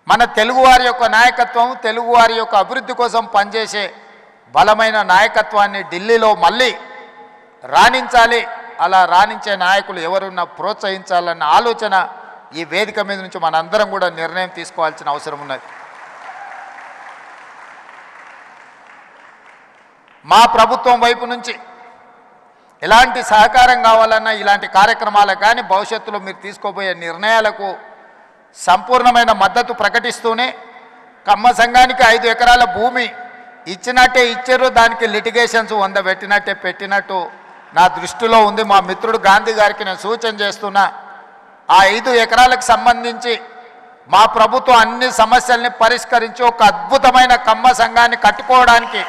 మన తెలుగువారి యొక్క నాయకత్వం, తెలుగువారి యొక్క అభివృద్ధి కోసం పనిచేసే బలమైన నాయకత్వాన్ని ఢిల్లీలో మళ్ళీ రాణించాలి. అలా రాణించే నాయకులు ఎవరున్నా ప్రోత్సహించాలన్న ఆలోచన ఈ వేదిక మీద నుంచి మనందరం కూడా నిర్ణయం తీసుకోవాల్సిన అవసరం ఉన్నది. మా ప్రభుత్వం వైపు నుంచి ఎలాంటి సహకారం కావాలన్నా ఇలాంటి కార్యక్రమాలకు కానీ భవిష్యత్తులో మీరు తీసుకోబోయే నిర్ణయాలకు సంపూర్ణమైన మద్దతు ప్రకటిస్తూనే కమ్మ సంఘానికి 5 ఎకరాల భూమి ఇచ్చినట్టే ఇచ్చారు, దానికి లిటిగేషన్స్ 100 పెట్టినట్టే పెట్టినట్టు నా దృష్టిలో ఉంది. మా మిత్రుడు గాంధీ గారికి నేను సూచన చేస్తున్నా, ఆ 5 ఎకరాలకు సంబంధించి మా ప్రభుత్వం అన్ని సమస్యల్ని పరిష్కరించి ఒక అద్భుతమైన కమ్మ సంఘాన్ని కట్టుకోవడానికి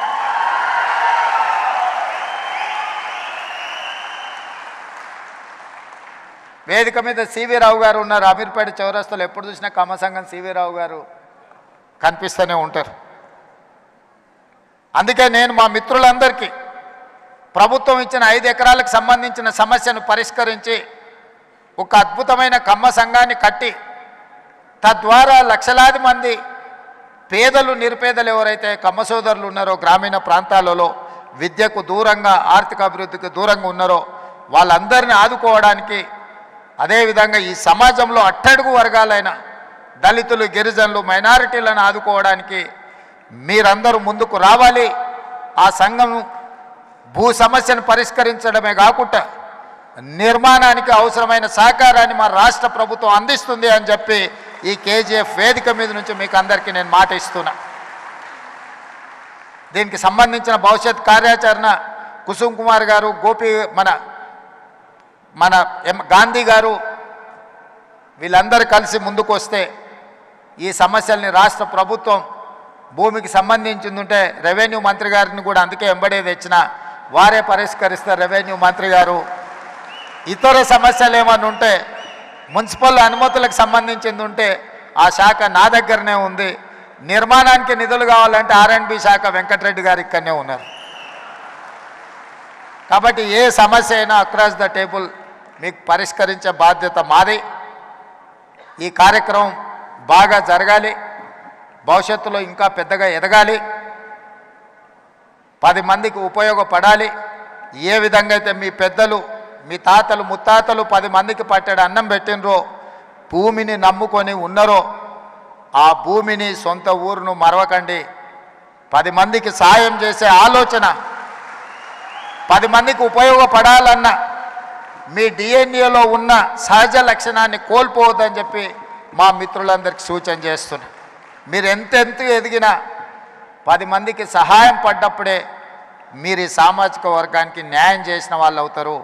వేదిక మీద సివి రావు గారు ఉన్నారు. అమీర్పేట చౌరస్తాలో ఎప్పుడు చూసినా కమ్మ సంఘం సివి రావు గారు కనిపిస్తూనే ఉంటారు. అందుకే నేను మా మిత్రులందరికీ ప్రభుత్వం ఇచ్చిన 5 ఎకరాలకు సంబంధించిన సమస్యను పరిష్కరించి ఒక అద్భుతమైన కమ్మ సంఘాన్ని కట్టి తద్వారా లక్షలాది మంది పేదలు, నిరుపేదలు ఎవరైతే కమ్మ సోదరులు ఉన్నారో గ్రామీణ ప్రాంతాలలో విద్యకు దూరంగా, ఆర్థిక అభివృద్ధికి దూరంగా ఉన్నారో వాళ్ళందరినీ ఆదుకోవడానికి, అదేవిధంగా ఈ సమాజంలో అట్టడుగు వర్గాలైన దళితులు, గిరిజనులు, మైనారిటీలను ఆదుకోవడానికి మీరందరూ ముందుకు రావాలి. ఆ సంఘం భూ సమస్యను పరిష్కరించడమే కాకుండా నిర్మాణానికి అవసరమైన సహకారాన్ని మా రాష్ట్ర ప్రభుత్వం అందిస్తుంది అని చెప్పి ఈ కేజీఎఫ్ వేదిక మీద నుంచి మీకు అందరికీ నేను మాట ఇస్తున్నా. దీనికి సంబంధించిన భవిష్యత్ కార్యాచరణ కుసుమ్ కుమార్ గారు, మన గాంధీ గారు వీళ్ళందరూ కలిసి ముందుకు వస్తే ఈ సమస్యల్ని రాష్ట్ర ప్రభుత్వం భూమికి సంబంధించింది ఉంటే రెవెన్యూ మంత్రి గారిని కూడా అందుకే ఎంబడే తెచ్చిన వారే పరిష్కరిస్తారు. రెవెన్యూ మంత్రి గారు ఇతర సమస్యలు ఏమైనా ఉంటే మున్సిపల్ అనుమతులకు సంబంధించింది ఉంటే ఆ శాఖ నా దగ్గరనే ఉంది. నిర్మాణానికి నిధులు కావాలంటే R&B శాఖ వెంకటరెడ్డి గారు ఇక్కడనే ఉన్నారు. కాబట్టి ఏ సమస్య అయినా అక్రాస్ ద టేబుల్ మీకు పరిష్కరించే బాధ్యత మాది. ఈ కార్యక్రమం బాగా జరగాలి, భవిష్యత్తులో ఇంకా పెద్దగా ఎదగాలి, 10 మందికి ఉపయోగపడాలి. ఏ విధంగా అయితే మీ పెద్దలు, మీ తాతలు, ముత్తాతలు 10 మందికి పట్టెడు అన్నం పెట్టినరో, భూమిని నమ్ముకొని ఉన్నారో, ఆ భూమిని, సొంత ఊరును మరవకండి. 10 మందికి సాయం చేసే ఆలోచన, 10 మందికి ఉపయోగపడాలన్న మీ డిఎన్ఏలో ఉన్న సహజ లక్షణాన్ని కోల్పోవద్దని చెప్పి మా మిత్రులందరికీ సూచన చేస్తున్నా. మీరు ఎంతెంత ఎదిగినా 10 మందికి సహాయం పడ్డప్పుడే మీరు ఈ సామాజిక వర్గానికి న్యాయం చేసిన వాళ్ళు అవుతారు.